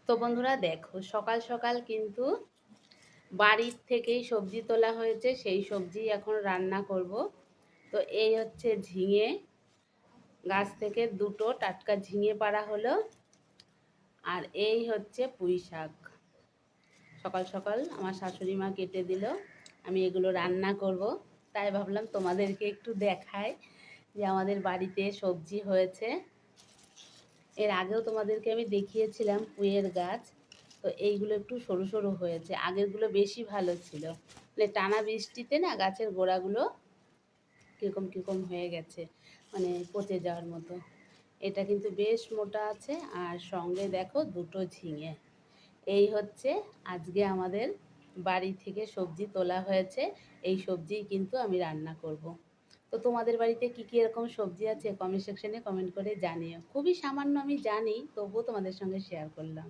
তো বন্ধুরা দেখো, সকাল সকাল কিন্তু বাড়ির থেকেই সবজি তোলা হয়েছে, সেই সবজি এখন রান্না করব। তো এই হচ্ছে ঝিঙে, গাছ থেকে দুটো টাটকা ঝিঙে পাড়া হলো। আর এই হচ্ছে পুঁই শাক, সকাল সকাল আমার শাশুড়ি মা কেটে দিল, আমি এগুলো রান্না করব। তাই ভাবলাম তোমাদেরকে একটু দেখাই যে আমাদের বাড়িতে সবজি হয়েছে। এর আগেও তোমাদেরকে আমি দেখিয়েছিলাম পুঁইয়ের গাছ। তো এইগুলো একটু সরু সরু হয়েছে, আগেরগুলো বেশি ভালো ছিল। মানে টানা বৃষ্টিতে না গাছের গোড়াগুলো কীরকম কীরকম হয়ে গেছে, মানে পচে যাওয়ার মতো। এটা কিন্তু বেশ মোটা আছে, আর সঙ্গে দেখো দুটো ঝিঙে। এই হচ্ছে আজকে আমাদের বাড়ি থেকে সবজি তোলা হয়েছে, এই সবজিই কিন্তু আমি রান্না করব। তো তোমাদের বাড়িতে কী কী এরকম সবজি আছে কমেন্ট সেকশনে কমেন্ট করে জানিও। খুবই সামান্য আমি জানি, তবুও তোমাদের সঙ্গে শেয়ার করলাম।